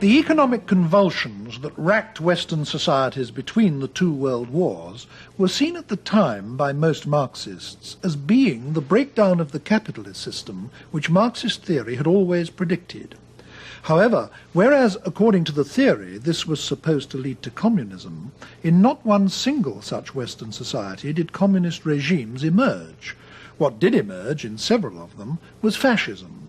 The economic convulsions that racked Western societies between the two world wars were seen at the time by most Marxists as being the breakdown of the capitalist system which Marxist theory had always predicted. However, whereas according to the theory this was supposed to lead to communism, in not one single such Western society did communist regimes emerge. What did emerge in several of them was fascism.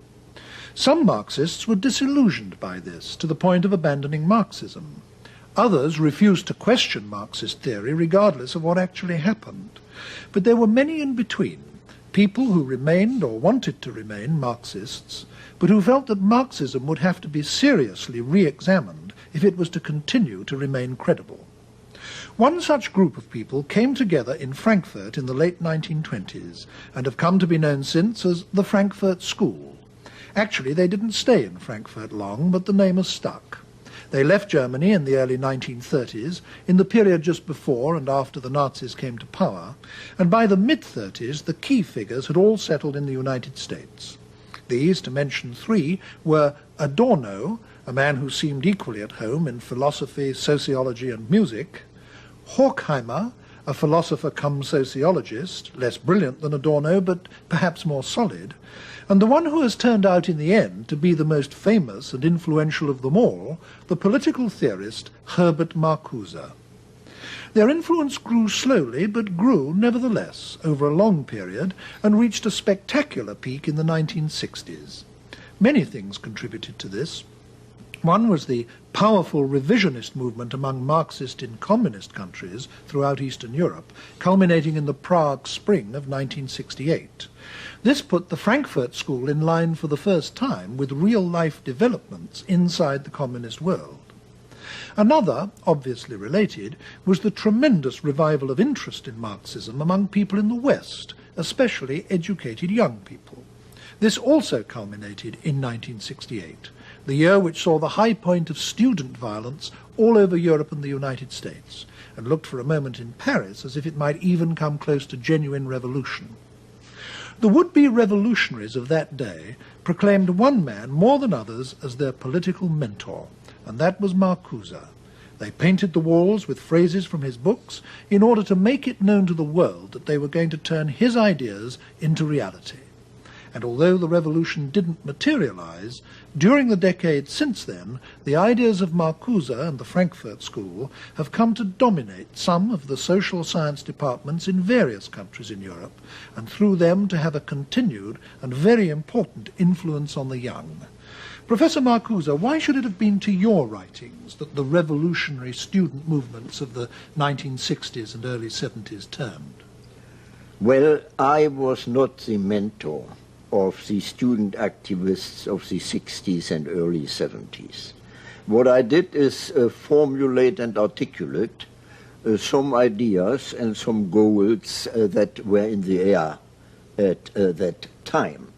Some Marxists were disillusioned by this to the point of abandoning Marxism. Others refused to question Marxist theory regardless of what actually happened. But there were many in between, people who remained or wanted to remain Marxists, but who felt that Marxism would have to be seriously re-examined if it was to continue to remain credible. One such group of people came together in Frankfurt in the late 1920s and have come to be known since as the Frankfurt School. Actually, they didn't stay in Frankfurt long, but the name has stuck. They left Germany in the early 1930s, in the period just before and after the Nazis came to power, and by the mid-30s the key figures had all settled in the United States. These, to mention three, were Adorno, a man who seemed equally at home in philosophy, sociology and music; Horkheimer, a philosopher cum sociologist, less brilliant than Adorno but perhaps more solid; and the one who has turned out in the end to be the most famous and influential of them all, the political theorist Herbert Marcuse. Their influence grew slowly, but grew nevertheless over a long period and reached a spectacular peak in the 1960s. Many things contributed to this. One was the powerful revisionist movement among Marxist in communist countries throughout Eastern Europe, culminating in the Prague Spring of 1968. This put the Frankfurt School in line for the first time with real-life developments inside the communist world. Another, obviously related, was the tremendous revival of interest in Marxism among people in the West, especially educated young people. This also culminated in 1968, the year which saw the high point of student violence all over Europe and the United States, and looked for a moment in Paris as if it might even come close to genuine revolution. The would-be revolutionaries of that day proclaimed one man more than others as their political mentor, and that was Marcuse. They painted the walls with phrases from his books in order to make it known to the world that they were going to turn his ideas into reality. And although the revolution didn't materialize, during the decades since then, the ideas of Marcuse and the Frankfurt School have come to dominate some of the social science departments in various countries in Europe, and through them to have a continued and very important influence on the young. Professor Marcuse, why should it have been to your writings that the revolutionary student movements of the 1960s and early 70s turned? Well, I was not the mentor of the student activists of the 60s and early 70s. What I did is formulate and articulate some ideas and some goals that were in the air at that time.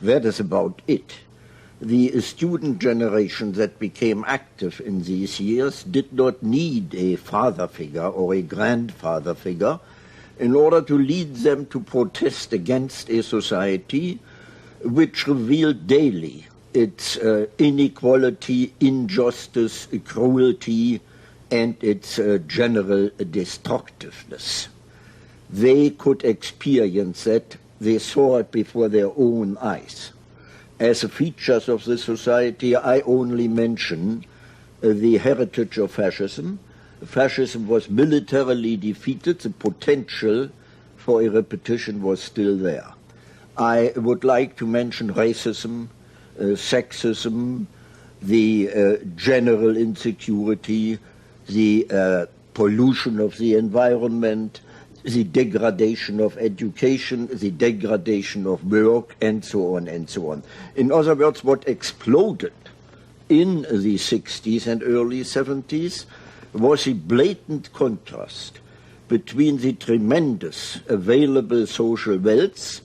That is about it. The student generation that became active in these years did not need a father figure or a grandfather figure in order to lead them to protest against a society which revealed daily its inequality, injustice, cruelty, and its general destructiveness. They could experience that. They saw it before their own eyes. As features of the society, I only mention the heritage of fascism. Fascism was militarily defeated. The potential for a repetition was still there. I would like to mention racism, sexism, the general insecurity, the pollution of the environment, the degradation of education, the degradation of work, and so on and so on. In other words, what exploded in the 60s and early 70s was a blatant contrast between the tremendous available social wealth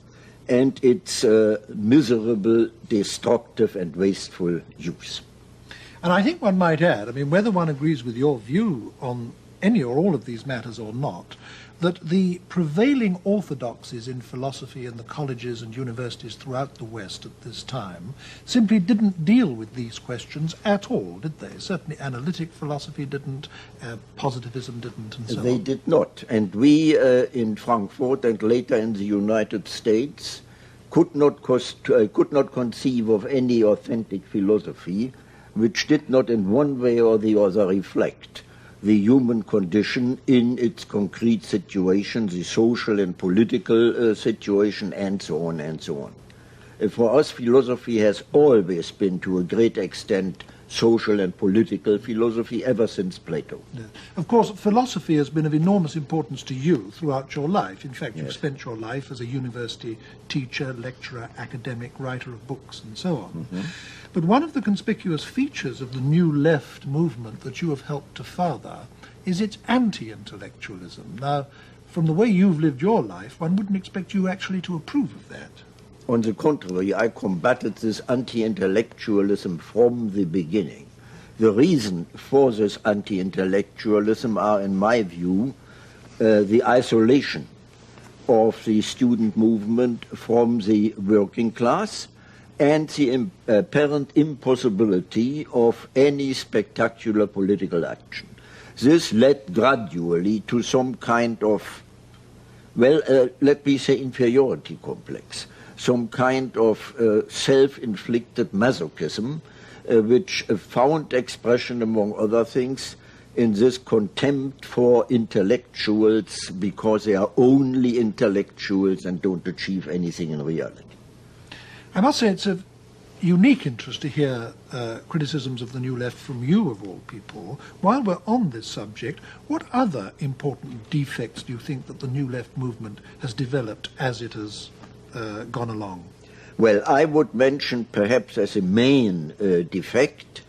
and its miserable, destructive and wasteful use. And I think one might add, I mean, whether one agrees with your view on any or all of these matters or not, that the prevailing orthodoxies in philosophy in the colleges and universities throughout the West at this time simply didn't deal with these questions at all, did they? Certainly analytic philosophy didn't, positivism didn't, and so on. They did not. And we in Frankfurt and later in the United States could not conceive of any authentic philosophy which did not in one way or the other reflect the human condition in its concrete situation, the social and political situation, and so on and so on. For us, philosophy has always been, to a great extent, social and political philosophy ever since Plato. Yeah. Of course, philosophy has been of enormous importance to you throughout your life. In fact, you've spent your life as a university teacher, lecturer, academic, writer of books, and so on. Mm-hmm. But one of the conspicuous features of the New Left movement that you have helped to father is its anti-intellectualism. Now, from the way you've lived your life, one wouldn't expect you actually to approve of that. On the contrary, I combated this anti-intellectualism from the beginning. The reason for this anti-intellectualism are, in my view, the isolation of the student movement from the working class and the apparent impossibility of any spectacular political action. This led gradually to some kind of, let me say, inferiority complex, some kind of self-inflicted masochism, which found expression, among other things, in this contempt for intellectuals because they are only intellectuals and don't achieve anything in reality. I must say it's of unique interest to hear criticisms of the New Left from you, of all people. While we're on this subject, what other important defects do you think that the New Left movement has developed as it has gone along? Well, I would mention perhaps as a main defect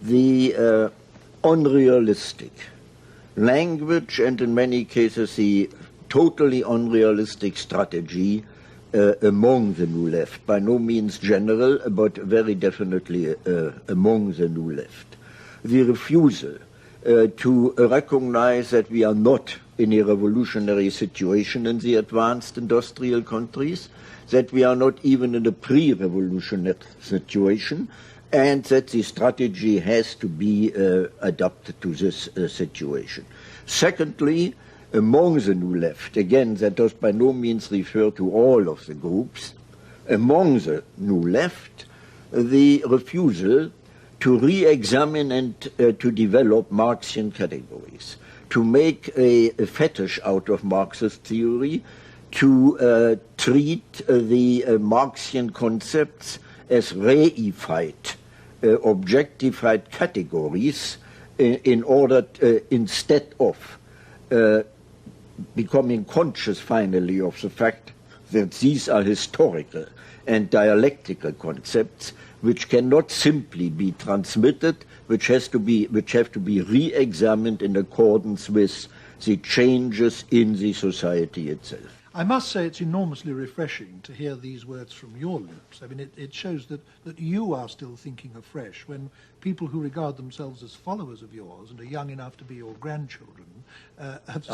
the unrealistic language and in many cases the totally unrealistic strategy among the New Left, by no means general, but very definitely among the New Left. The refusal to recognize that we are not in a revolutionary situation in the advanced industrial countries, that we are not even in a pre-revolutionary situation, and that the strategy has to be adapted to this situation. Secondly, among the New Left, again, that does by no means refer to all of the groups, among the New Left, the refusal to re-examine and to develop Marxian categories, to make a fetish out of Marxist theory, to treat the Marxian concepts as reified, objectified categories in order instead of becoming conscious finally of the fact that these are historical and dialectical concepts which cannot simply be transmitted, which have to be re-examined in accordance with the changes in the society itself. I must say it's enormously refreshing to hear these words from your lips. I mean, it shows that you are still thinking afresh when people who regard themselves as followers of yours and are young enough to be your grandchildren have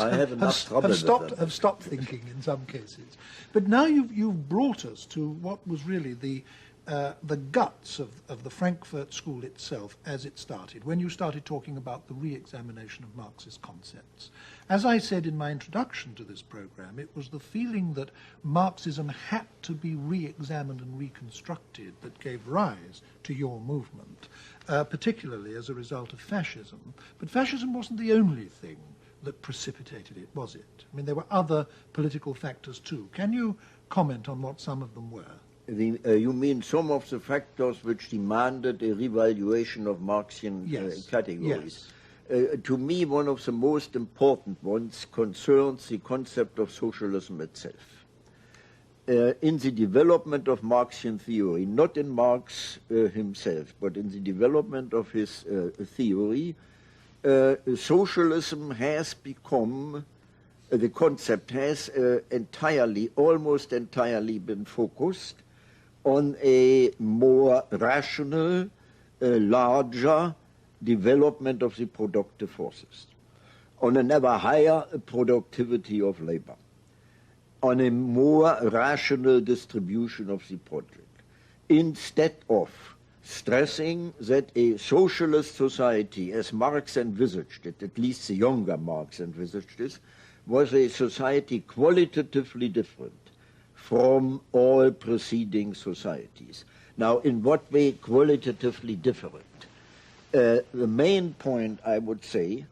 stopped thinking in some cases. But now you've brought us to what was really the guts of the Frankfurt School itself as it started, when you started talking about the re-examination of Marxist concepts. As I said in my introduction to this program, it was the feeling that Marxism had to be re-examined and reconstructed that gave rise to your movement, particularly as a result of fascism. But fascism wasn't the only thing that precipitated it, was it? I mean, there were other political factors too. Can you comment on what some of them were? You mean some of the factors which demanded a revaluation of Marxian categories? Yes. To me, one of the most important ones concerns the concept of socialism itself. In the development of Marxian theory, not in Marx himself, but in the development of his theory, socialism has become, the concept has almost entirely been focused on a more rational, larger development of the productive forces. on an ever higher productivity of labor, on a more rational distribution of the project, instead of stressing that a socialist society, as Marx envisaged it, at least the younger Marx envisaged it, was a society qualitatively different from all preceding societies. Now, in what way qualitatively different? The main point, I would say,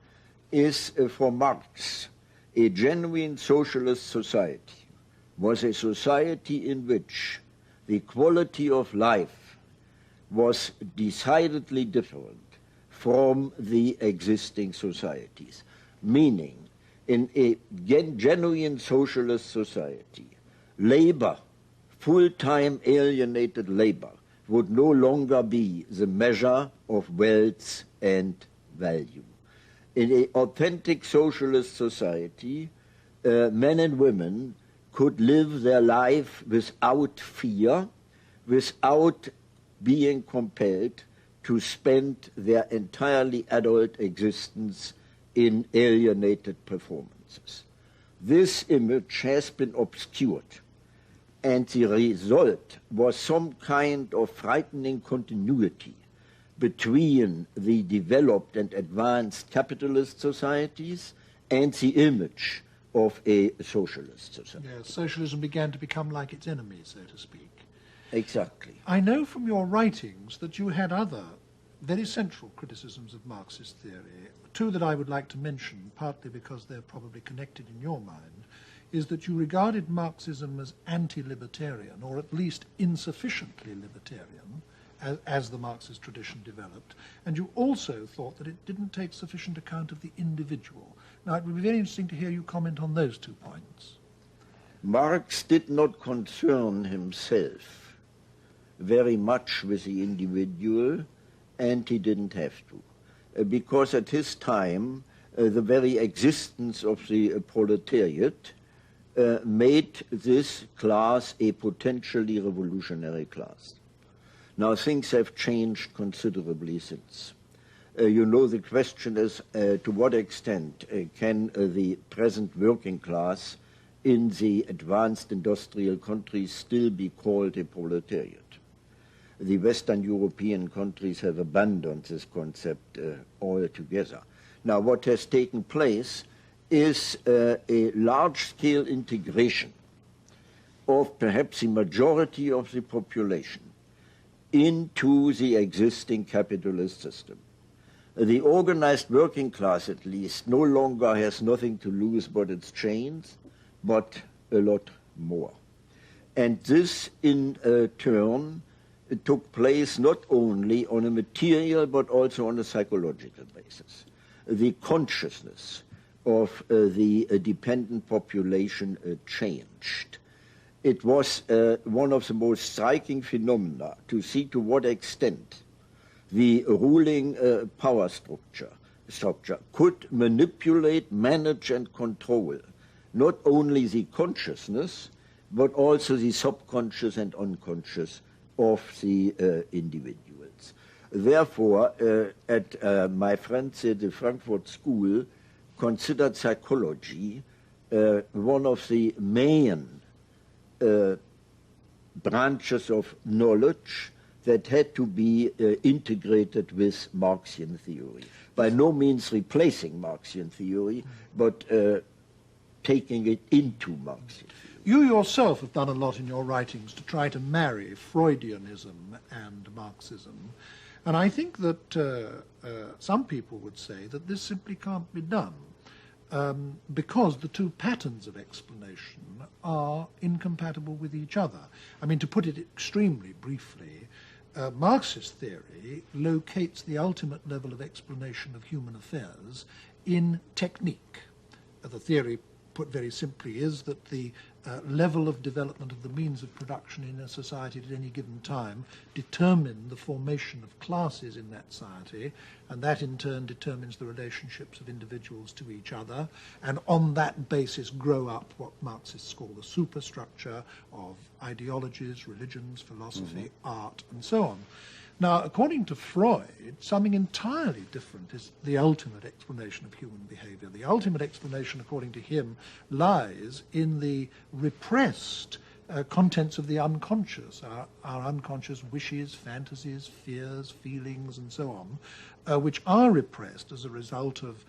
is for Marx, a genuine socialist society was a society in which the quality of life was decidedly different from the existing societies. Meaning, in a genuine socialist society, labor, full-time alienated labor, would no longer be the measure of wealth and value. In an authentic socialist society, men and women could live their life without fear, without being compelled to spend their entirely adult existence in alienated performances. This image has been obscured, and the result was some kind of frightening continuity between the developed and advanced capitalist societies and the image of a socialist society. Yes, socialism began to become like its enemy, so to speak. Exactly. I know from your writings that you had other very central criticisms of Marxist theory. Two that I would like to mention, partly because they're probably connected in your mind, is that you regarded Marxism as anti-libertarian, or at least insufficiently libertarian, as the Marxist tradition developed, and you also thought that it didn't take sufficient account of the individual. Now, it would be very interesting to hear you comment on those 2 points. Marx did not concern himself very much with the individual, and he didn't have to, because at his time, the very existence of the proletariat made this class a potentially revolutionary class. Now, things have changed considerably since. You know, the question is to what extent can the present working class in the advanced industrial countries still be called a proletariat? The Western European countries have abandoned this concept altogether. Now, what has taken place is a large-scale integration of perhaps the majority of the population into the existing capitalist system. The organized working class, at least, no longer has nothing to lose but its chains, but a lot more. And this, in turn, took place not only on a material but also on a psychological basis. The consciousness of the dependent population changed. It was one of the most striking phenomena to see to what extent the ruling power structure could manipulate, manage, and control not only the consciousness, but also the subconscious and unconscious of the individuals. Therefore, at my friends at the Frankfurt School considered psychology one of the main branches of knowledge that had to be integrated with Marxian theory. By no means replacing Marxian theory, but taking it into Marxian theory. You yourself have done a lot in your writings to try to marry Freudianism and Marxism. And I think that some people would say that this simply can't be done because the two patterns of explanation are incompatible with each other. I mean, to put it extremely briefly, Marxist theory locates the ultimate level of explanation of human affairs in technique. The theory, put very simply, is that the level of development of the means of production in a society at any given time determine the formation of classes in that society, and that in turn determines the relationships of individuals to each other, and on that basis grow up what Marxists call the superstructure of ideologies, religions, philosophy, art, and so on. Now, according to Freud, something entirely different is the ultimate explanation of human behavior. The ultimate explanation, according to him, lies in the repressed contents of the unconscious, our unconscious wishes, fantasies, fears, feelings, and so on, which are repressed as a result of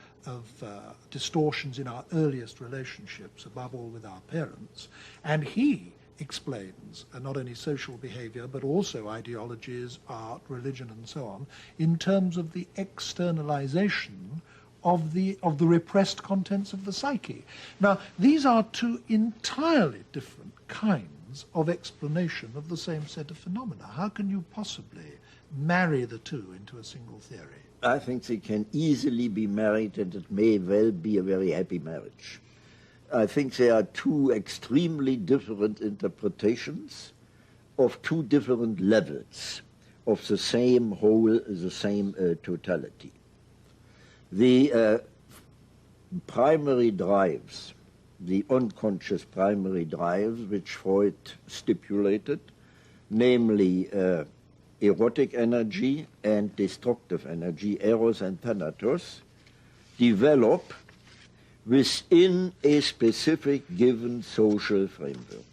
distortions in our earliest relationships, above all with our parents. And he explains not only social behavior, but also ideologies, art, religion, and so on, in terms of the externalization of the repressed contents of the psyche. Now, these are two entirely different kinds of explanation of the same set of phenomena. How can you possibly marry the two into a single theory? I think they can easily be married, and it may well be a very happy marriage. I think there are two extremely different interpretations of two different levels of the same whole, the same totality. The primary drives, the unconscious primary drives, which Freud stipulated, namely erotic energy and destructive energy, eros and thanatos, develop within a specific given social framework,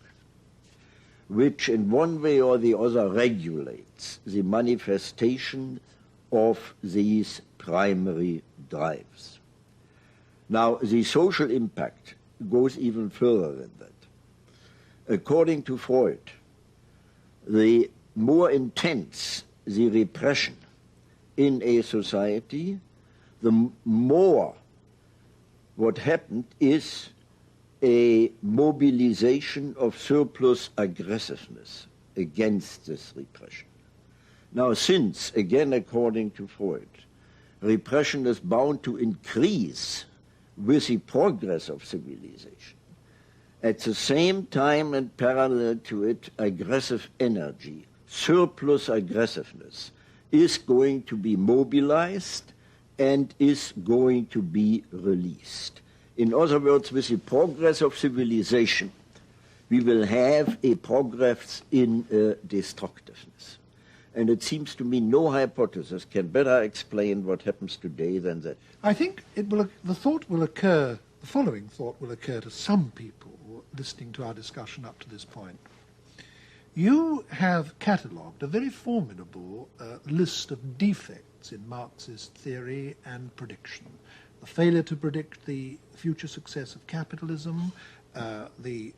which in one way or the other regulates the manifestation of these primary drives. Now, the social impact goes even further than that. According to Freud, the more intense the repression in a society, the more what happened is a mobilization of surplus aggressiveness against this repression. Now, since, again according to Freud, repression is bound to increase with the progress of civilization, at the same time and parallel to it, aggressive energy, surplus aggressiveness, is going to be mobilized and is going to be released. In other words, with the progress of civilization, we will have a progress in destructiveness. And it seems to me no hypothesis can better explain what happens today than that. I think the following thought will occur to some people listening to our discussion up to this point. You have catalogued a very formidable list of defects in Marxist theory and prediction. The failure to predict the future success of capitalism, the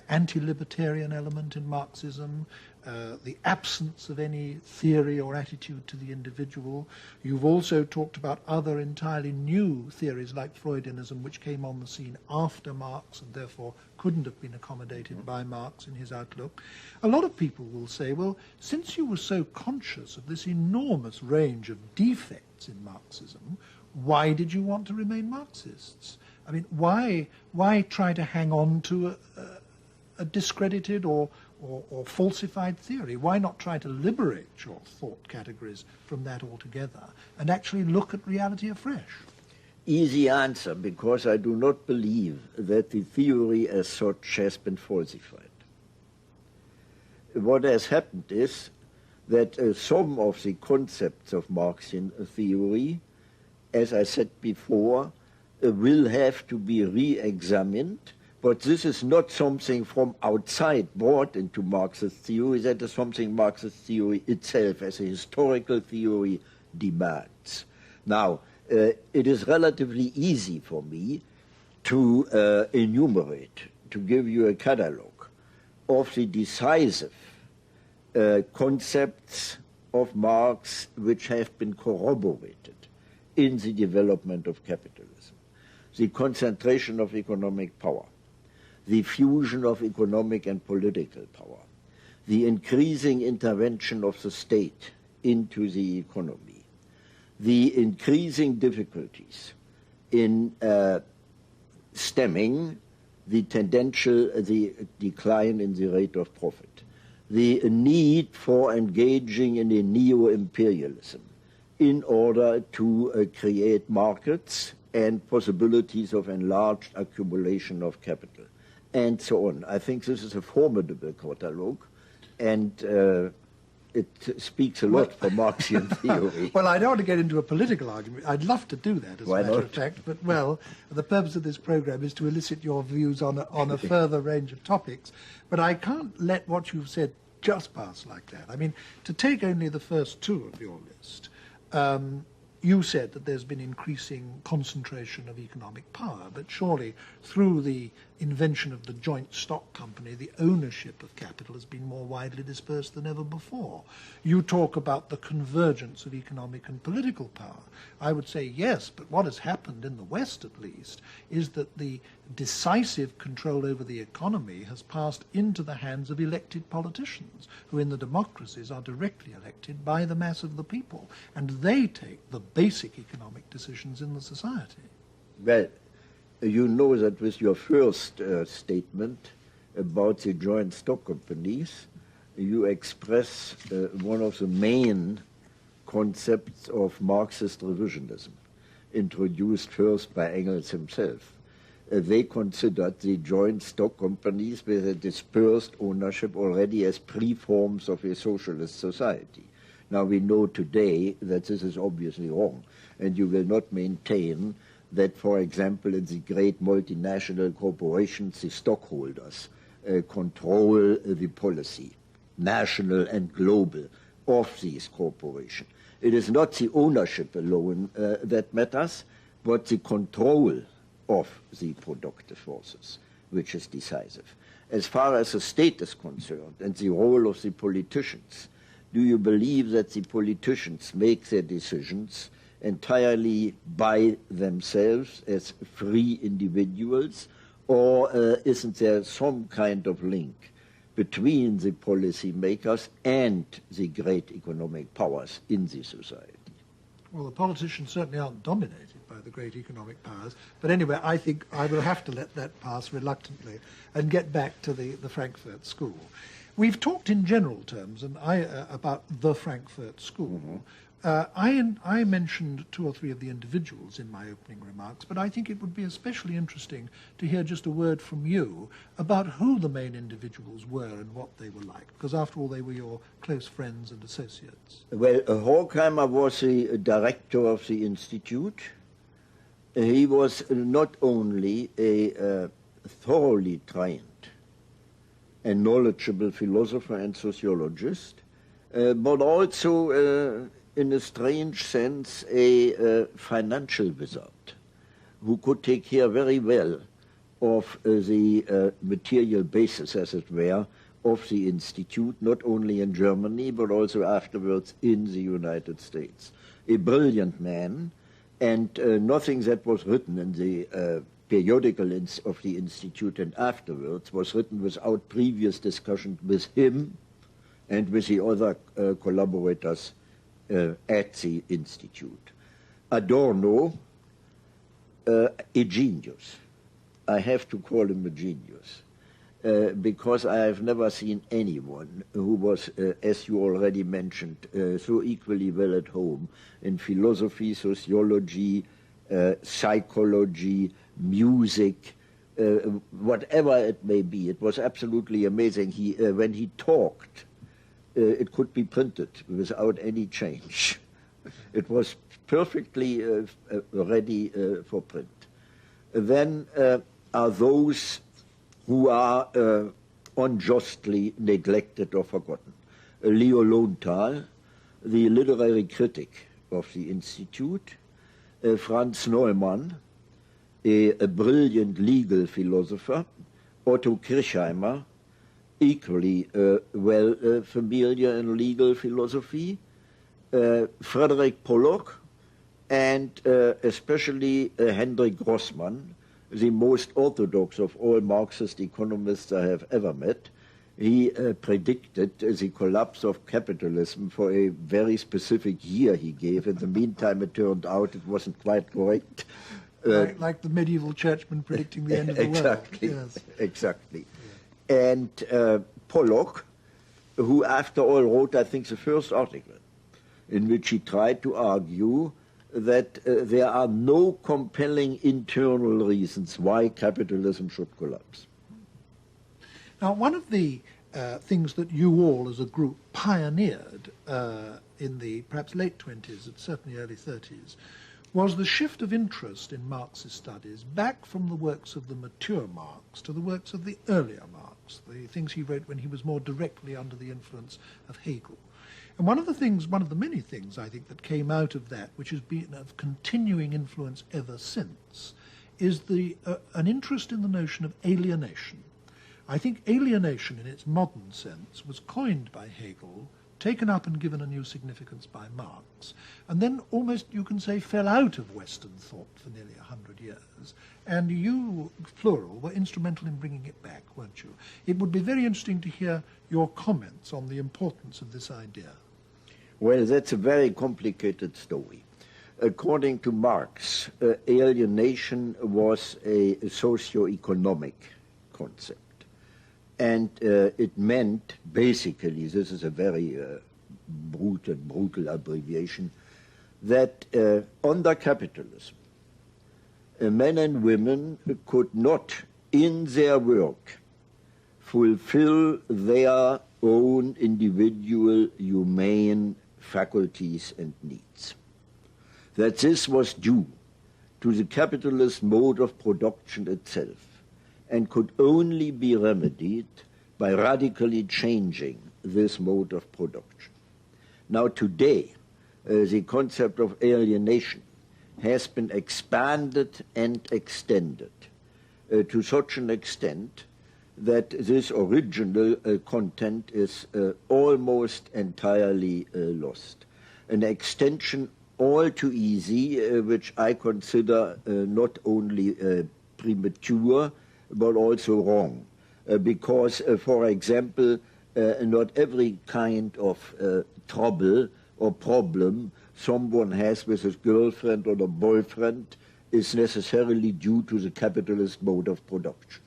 anti-libertarian element in Marxism, the absence of any theory or attitude to the individual. You've also talked about other entirely new theories like Freudianism, which came on the scene after Marx and therefore couldn't have been accommodated by Marx in his outlook. A lot of people will say, well, since you were so conscious of this enormous range of defects in Marxism, why did you want to remain Marxists? I mean, why try to hang on to a discredited or falsified theory? Why not try to liberate your thought categories from that altogether and actually look at reality afresh? Easy answer, because I do not believe that the theory as such has been falsified. What has happened is that some of the concepts of Marxian theory, as I said before, will have to be re-examined. But this is not something from outside brought into Marxist theory. That is something Marxist theory itself, as a historical theory, demands. Now, it is relatively easy for me to enumerate, to give you a catalogue of the decisive concepts of Marx which have been corroborated in the development of capitalism. The concentration of economic power, the fusion of economic and political power, the increasing intervention of the state into the economy, the increasing difficulties in stemming the decline in the rate of profit, the need for engaging in a neo-imperialism in order to create markets and possibilities of enlarged accumulation of capital, and so on. I think this is a formidable catalogue, and it speaks a lot for Marxian theory. Well, I don't want to get into a political argument. I'd love to do that, as Why a matter not? of fact. But, well, the purpose of this program is to elicit your views on a further range of topics. But I can't let what you've said just pass like that. I mean, to take only the first two of your list, you said that there's been increasing concentration of economic power, but surely through the invention of the joint stock company, the ownership of capital has been more widely dispersed than ever before. You talk about the convergence of economic and political power. I would say yes, but what has happened in the West, at least, is that the decisive control over the economy has passed into the hands of elected politicians, who in the democracies are directly elected by the mass of the people, and they take the basic economic decisions in the society. Well, you know that with your first statement about the joint stock companies, you express one of the main concepts of Marxist revisionism, introduced first by Engels himself. They considered the joint stock companies with a dispersed ownership already as pre-forms of a socialist society. Now we know today that this is obviously wrong, and you will not maintain that, for example, in the great multinational corporations, the stockholders control the policy, national and global, of these corporations. It is not the ownership alone that matters, but the control of the productive forces, which is decisive. As far as the state is concerned and the role of the politicians, do you believe that the politicians make their decisions entirely by themselves as free individuals, or isn't there some kind of link between the policy makers and the great economic powers in the society? Well, the politicians certainly aren't dominated by the great economic powers. But anyway, I think I will have to let that pass reluctantly and get back to the Frankfurt School. We've talked in general terms about the Frankfurt School. I mentioned two or three of the individuals in my opening remarks, but I think it would be especially interesting to hear just a word from you about who the main individuals were and what they were like, because after all, they were your close friends and associates. Well, Horkheimer was the director of the institute. He was not only a thoroughly trained and knowledgeable philosopher and sociologist, but also in a strange sense, a financial wizard who could take care very well of the material basis, as it were, of the Institute, not only in Germany, but also afterwards in the United States. A brilliant man, and nothing that was written in the periodical of the Institute and afterwards was written without previous discussion with him and with the other collaborators at the Institute. Adorno, a genius. I have to call him a genius, because I have never seen anyone who was, as you already mentioned, so equally well at home in philosophy, sociology, psychology, music, whatever it may be. It was absolutely amazing. When he talked, it could be printed without any change. It was perfectly ready for print. Then are those who are unjustly neglected or forgotten. Leo Lowenthal, the literary critic of the Institute, Franz Neumann, a brilliant legal philosopher, Otto Kirchheimer, equally well familiar in legal philosophy, Frederick Pollock, and especially Hendrik Grossman, the most orthodox of all Marxist economists I have ever met. He predicted the collapse of capitalism for a very specific year he gave. In the meantime, it turned out it wasn't quite correct. Like the medieval churchmen predicting the end of the exactly, world. Yes. Exactly. Yeah. And Pollock, who after all wrote, I think, the first article in which he tried to argue that there are no compelling internal reasons why capitalism should collapse. Now, one of the things that you all as a group pioneered in the perhaps late 20s and certainly early 30s was the shift of interest in Marxist studies back from the works of the mature Marx to the works of the earlier Marx, the things he wrote when he was more directly under the influence of Hegel. And one of the many things I think that came out of that, which has been of continuing influence ever since, is an interest in the notion of alienation. I think alienation in its modern sense was coined by Hegel, taken up and given a new significance by Marx, and then almost, you can say, fell out of Western thought for nearly 100 years. And you, plural, were instrumental in bringing it back, weren't you? It would be very interesting to hear your comments on the importance of this idea. Well, that's a very complicated story. According to Marx, alienation was a socio-economic concept. And it meant, basically, this is a very brutal abbreviation, that under capitalism, men and women could not, in their work, fulfill their own individual humane faculties and needs. That this was due to the capitalist mode of production itself, and could only be remedied by radically changing this mode of production. Now today, the concept of alienation has been expanded and extended to such an extent that this original content is almost entirely lost. An extension all too easy, which I consider not only premature, but also wrong, because, for example, not every kind of trouble or problem someone has with his girlfriend or a boyfriend is necessarily due to the capitalist mode of production.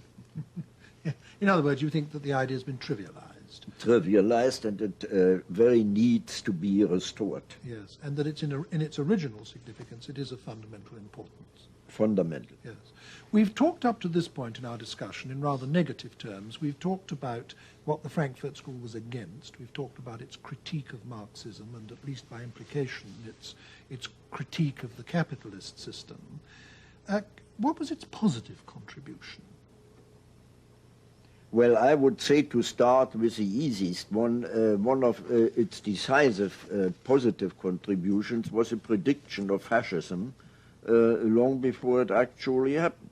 In other words, you think that the idea has been trivialized. Trivialized, and it very needs to be restored. Yes, and that it's in its original significance, it is of fundamental importance. Fundamental. Yes. We've talked up to this point in our discussion in rather negative terms. We've talked about what the Frankfurt School was against. We've talked about its critique of Marxism and, at least by implication, its critique of the capitalist system. What was its positive contribution? Well, I would say, to start with the easiest one of its decisive positive contributions was a prediction of fascism long before it actually happened.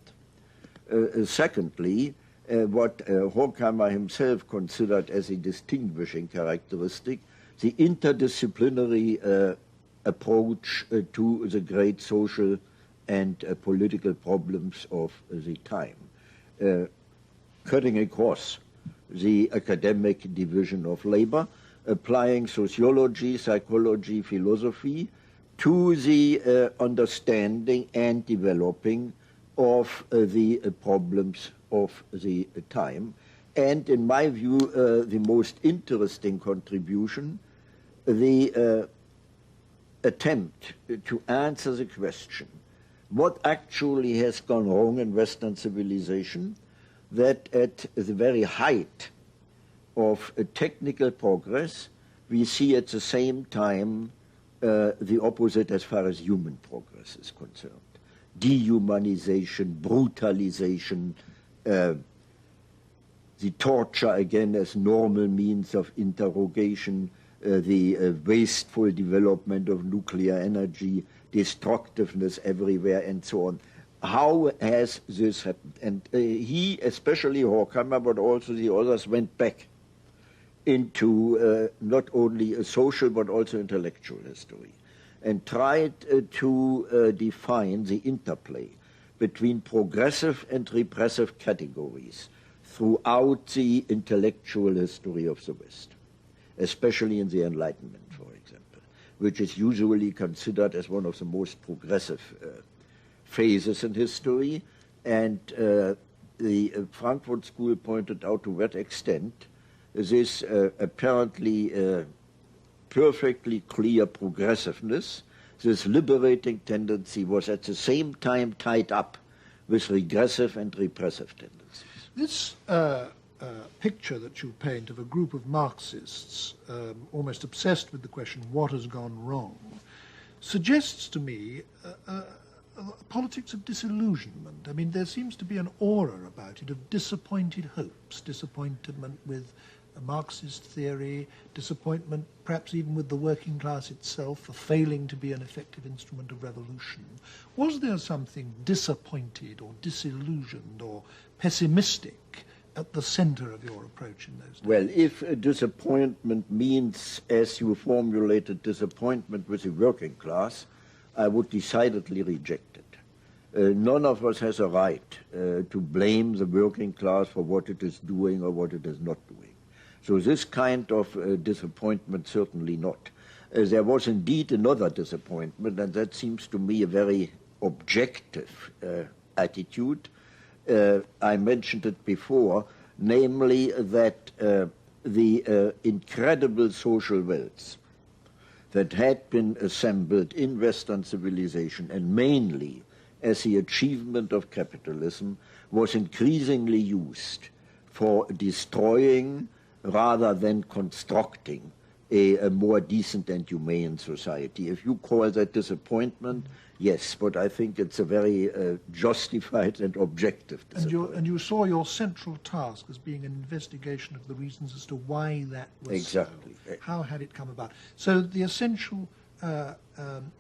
Secondly, what Horkheimer himself considered as a distinguishing characteristic, the interdisciplinary approach to the great social and political problems of the time, cutting across the academic division of labor, applying sociology, psychology, philosophy to the understanding and developing of the problems of the time. And in my view, the most interesting contribution, the attempt to answer the question, what actually has gone wrong in Western civilization, that at the very height of technical progress, we see at the same time the opposite as far as human progress is concerned. Dehumanization, brutalization, the torture again as normal means of interrogation, the wasteful development of nuclear energy, destructiveness everywhere, and so on. How has this happened? And he, especially Horkheimer, but also the others, went back into not only a social but also intellectual history, and tried to define the interplay between progressive and repressive categories throughout the intellectual history of the West, especially in the Enlightenment, for example, which is usually considered as one of the most progressive phases in history. And the Frankfurt School pointed out to what extent this apparently perfectly clear progressiveness, this liberating tendency, was at the same time tied up with regressive and repressive tendencies. This picture that you paint of a group of Marxists almost obsessed with the question, what has gone wrong, suggests to me a politics of disillusionment. I mean, there seems to be an aura about it of disappointed hopes, disappointment with a Marxist theory, disappointment perhaps even with the working class itself for failing to be an effective instrument of revolution. Was there something disappointed or disillusioned or pessimistic at the center of your approach in those days? Well, if a disappointment means, as you formulated, disappointment with the working class, I would decidedly reject it. None of us has a right to blame the working class for what it is doing or what it is not doing. So this kind of disappointment, certainly not. There was indeed another disappointment, and that seems to me a very objective attitude. I mentioned it before, namely that the incredible social wealth that had been assembled in Western civilization, and mainly as the achievement of capitalism, was increasingly used for destroying rather than constructing a more decent and humane society. If you call that disappointment, yes, but I think it's a very justified and objective disappointment. And you saw your central task as being an investigation of the reasons as to why that was exactly. So. How had it come about? So the essential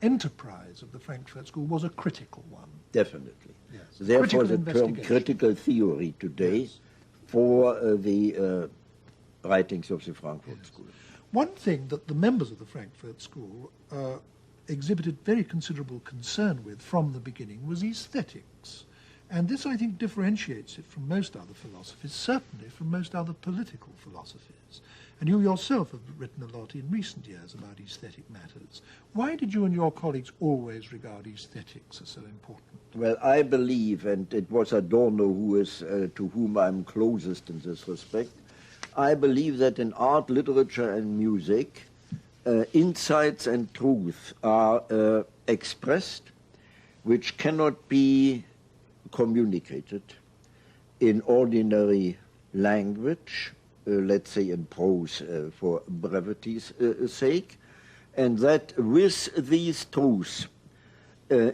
enterprise of the Frankfurt School was a critical one. Definitely. Yes. Therefore, the term critical theory today yes. for the writings of the Frankfurt yes. School. One thing that the members of the Frankfurt School exhibited very considerable concern with from the beginning was aesthetics. And this, I think, differentiates it from most other philosophies, certainly from most other political philosophies. And you yourself have written a lot in recent years about aesthetic matters. Why did you and your colleagues always regard aesthetics as so important? Well, I believe, and it was Adorno who is to whom I'm closest in this respect, I believe that in art, literature, and music, insights and truth are expressed which cannot be communicated in ordinary language, let's say in prose for brevity's sake, and that with these truths,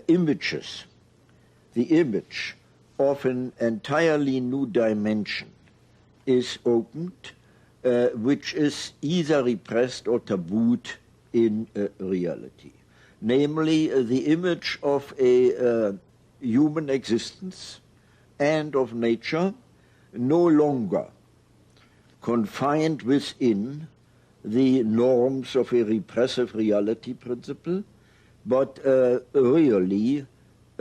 images, the image of an entirely new dimension is opened, which is either repressed or tabooed in reality. Namely, the image of a human existence and of nature no longer confined within the norms of a repressive reality principle, but really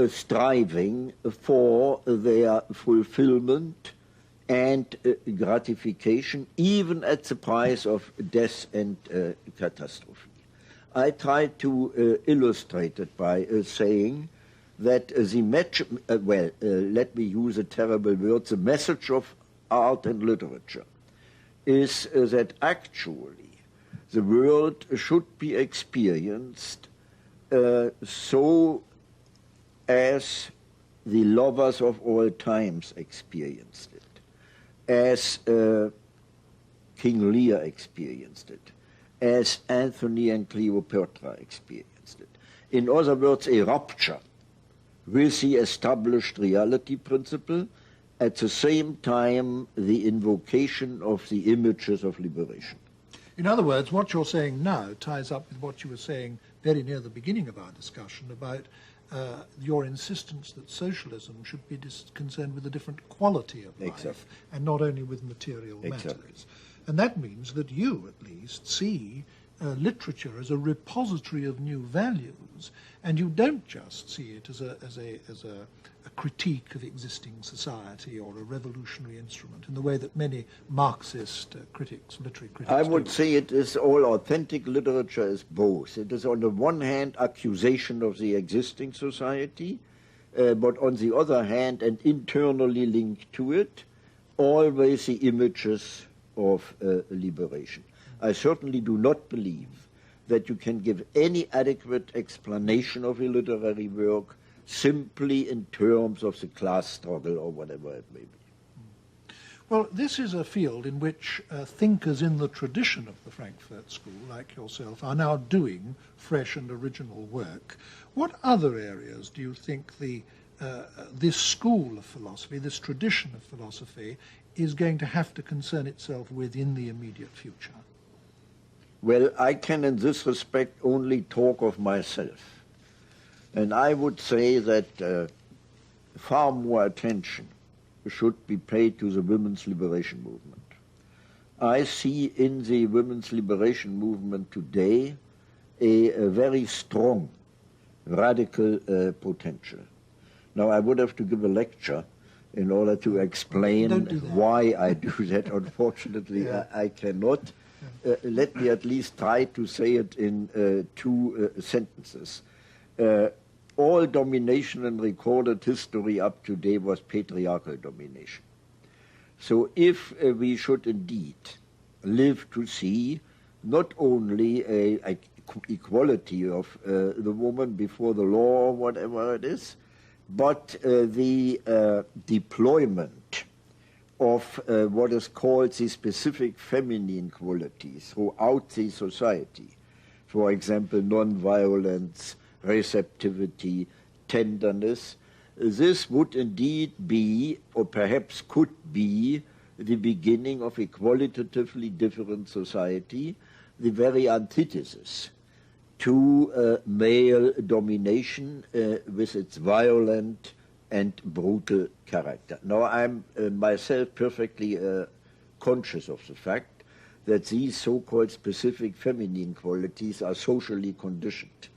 striving for their fulfillment and gratification, even at the price of death and catastrophe. I try to illustrate it by saying that let me use a terrible word, the message of art and literature is that actually the world should be experienced so as the lovers of all times experienced it, as King Lear experienced it, as Antony and Cleopatra experienced it. In other words, a rupture with the established reality principle, at the same time the invocation of the images of liberation. In other words, what you're saying now ties up with what you were saying very near the beginning of our discussion about your insistence that socialism should be concerned with a different quality of life, exactly. and not only with material exactly. matters. And that means that you, at least, see literature as a repository of new values, and you don't just see it as a critique of existing society or a revolutionary instrument in the way that many Marxist critics, literary critics I would do. say it is all authentic literature is both. It is on the one hand accusation of the existing society, but on the other hand, and internally linked to it, always the images of liberation. I certainly do not believe that you can give any adequate explanation of a literary work simply in terms of the class struggle or whatever it may be. Well, this is a field in which thinkers in the tradition of the Frankfurt School, like yourself, are now doing fresh and original work. What other areas do you think this school of philosophy, this tradition of philosophy, is going to have to concern itself with in the immediate future? Well, I can in this respect only talk of myself. And I would say that far more attention should be paid to the women's liberation movement. I see in the women's liberation movement today a very strong, radical potential. Now, I would have to give a lecture in order to explain why I do that. Unfortunately, I cannot. Let me at least try to say it in two sentences. All domination in recorded history up to date was patriarchal domination. So if we should indeed live to see not only a equality of the woman before the law or whatever it is, but the deployment of what is called the specific feminine qualities throughout the society, for example, non-violence, receptivity, tenderness, this would indeed be, or perhaps could be, the beginning of a qualitatively different society, the very antithesis to male domination with its violent and brutal character. Now, I'm myself perfectly conscious of the fact that these so-called specific feminine qualities are socially conditioned.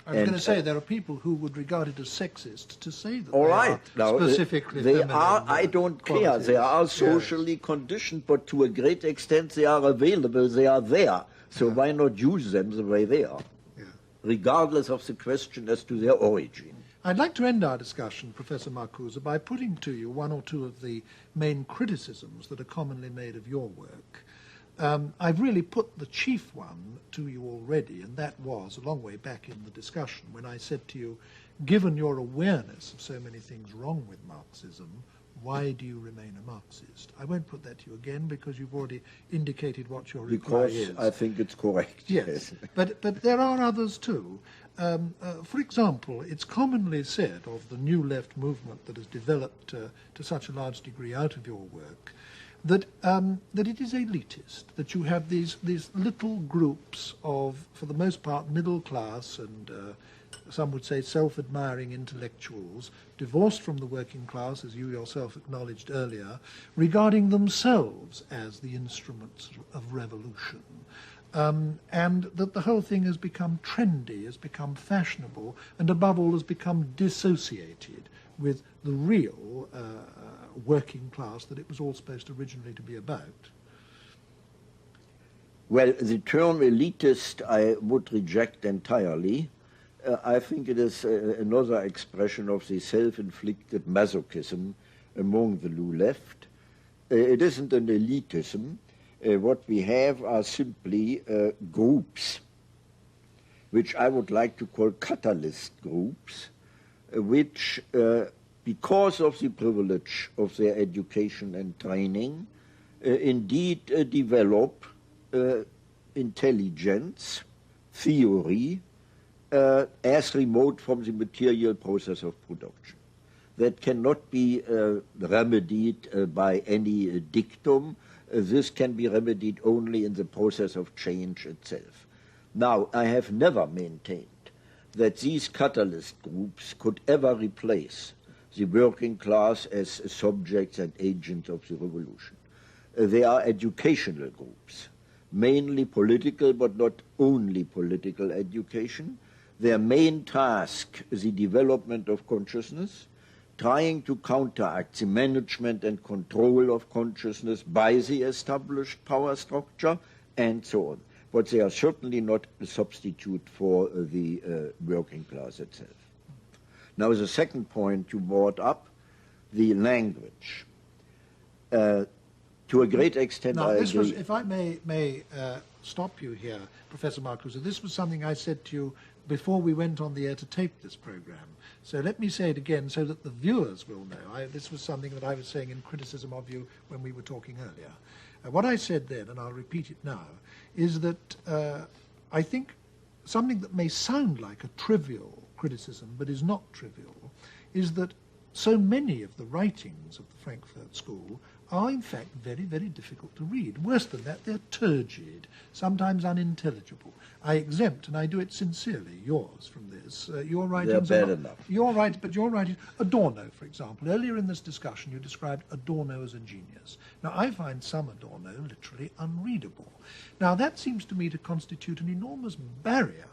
I was going to say there are people who would regard it as sexist to say that all they right. are specifically feminine. I don't care. They are socially conditioned, but to a great extent they are available. They are there. So why not use them the way they are, regardless of the question as to their origin? I'd like to end our discussion, Professor Marcuse, by putting to you one or two of the main criticisms that are commonly made of your work. I've really put the chief one to you already, and that was a long way back in the discussion when I said to you, given your awareness of so many things wrong with Marxism, why do you remain a Marxist? I won't put that to you again because you've already indicated what your reply is. Because I think it's correct. Yes, but there are others too. For example, it's commonly said of the New Left movement that has developed to such a large degree out of your work that it is elitist, that you have these little groups of, for the most part, middle class and some would say self-admiring intellectuals, divorced from the working class, as you yourself acknowledged earlier, regarding themselves as the instruments of revolution. And that the whole thing has become trendy, has become fashionable, and above all has become dissociated with the real working class that it was all supposed originally to be about. Well, the term elitist I would reject entirely. I think it is another expression of the self-inflicted masochism among the New Left. It isn't an elitism. What we have are simply groups, which I would like to call catalyst groups, which, because of the privilege of their education and training, indeed develop intelligence, theory, as remote from the material process of production. That cannot be remedied by any dictum. This can be remedied only in the process of change itself. Now, I have never maintained that these catalyst groups could ever replace the working class as subjects and agents of the revolution. They are educational groups, mainly political, but not only political education. Their main task is the development of consciousness, trying to counteract the management and control of consciousness by the established power structure, and so on. But they are certainly not a substitute for the working class itself. Now, the second point you brought up, the language. To a great extent, now, I this agree. was, if I may stop you here, Professor Marcuse, this was something I said to you before we went on the air to tape this program. So let me say it again so that the viewers will know. This was something that I was saying in criticism of you when we were talking earlier. What I said then, and I'll repeat it now, is that I think something that may sound like a trivial criticism, but is not trivial, is that so many of the writings of the Frankfurt School are in fact very, very difficult to read. Worse than that, they're turgid, sometimes unintelligible. I exempt, and I do it sincerely, yours from this. Your writings they're bad enough. Your writings, Adorno, for example. Earlier in this discussion, you described Adorno as a genius. Now, I find some Adorno literally unreadable. Now, that seems to me to constitute an enormous barrier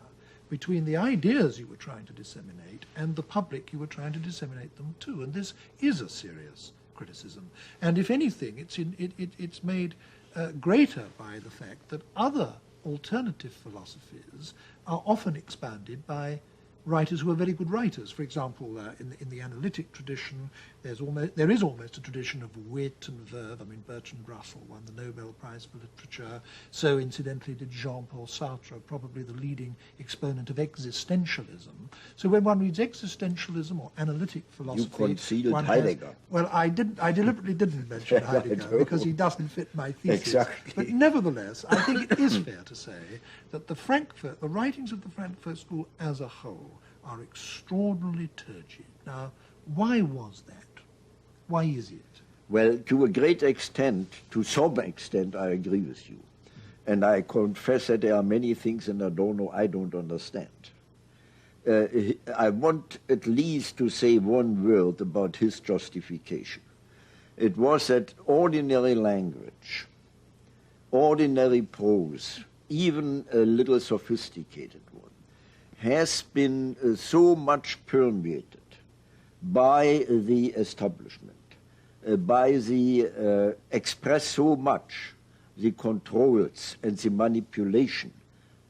between the ideas you were trying to disseminate and the public you were trying to disseminate them to. And this is a serious criticism. And if anything, it's made greater by the fact that other alternative philosophies are often expounded by writers who are very good writers. For example, in the analytic tradition, there is almost a tradition of wit and verve. I mean, Bertrand Russell won the Nobel Prize for Literature. So, incidentally, did Jean-Paul Sartre, probably the leading exponent of existentialism. So, when one reads existentialism or analytic philosophy, you conceded Heidegger. Well, I deliberately didn't mention Heidegger because he doesn't fit my thesis. Exactly. But nevertheless, I think it is fair to say that the writings of the Frankfurt School as a whole are extraordinarily turgid. Now, why was that? Why is it? Well, to a great extent, to some extent, I agree with you. And I confess that there are many things in Adorno I don't understand. I want at least to say one word about his justification. It was that ordinary language, ordinary prose, even a little sophisticated one, has been so much permeated by the establishment, by the express so much the controls and the manipulation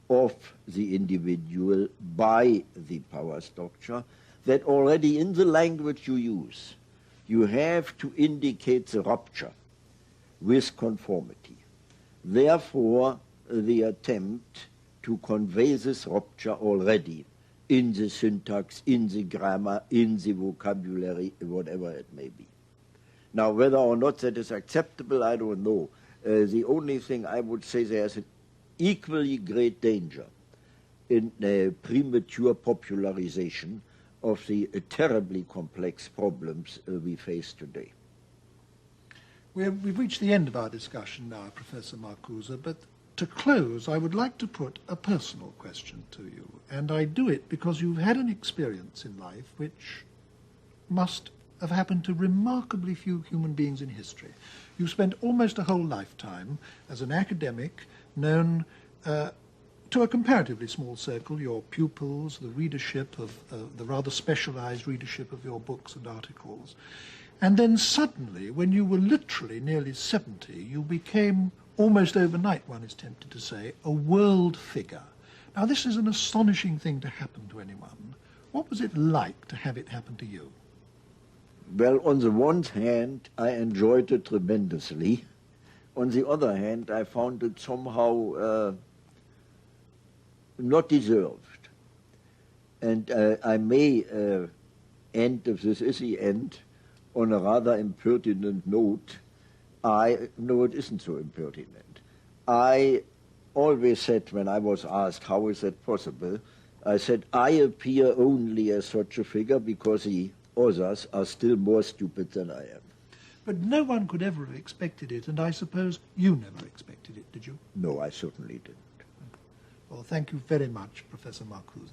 of the individual by the power structure, that already in the language you use, you have to indicate the rupture with conformity. Therefore, the attempt to convey this rupture already in the syntax, in the grammar, in the vocabulary, whatever it may be. Now, whether or not that is acceptable, I don't know. The only thing I would say, there's an equally great danger in premature popularization of the terribly complex problems we face today. We've reached the end of our discussion now, Professor Marcuse, but to close, I would like to put a personal question to you, and I do it because you've had an experience in life which must have happened to remarkably few human beings in history. You spent almost a whole lifetime as an academic, known to a comparatively small circle, your pupils, the readership of the rather specialized readership of your books and articles. And then suddenly, when you were literally nearly 70, you became, almost overnight, one is tempted to say, a world figure. Now, this is an astonishing thing to happen to anyone. What was it like to have it happen to you? Well, on the one hand, I enjoyed it tremendously. On the other hand, I found it somehow not deserved. And I may end, if this is the end, on a rather impertinent note. No, it isn't so impertinent. I always said, when I was asked, how is that possible, I said, I appear only as such a figure because the others are still more stupid than I am. But no one could ever have expected it, and I suppose you never expected it, did you? No, I certainly didn't. Well, thank you very much, Professor Marcuse.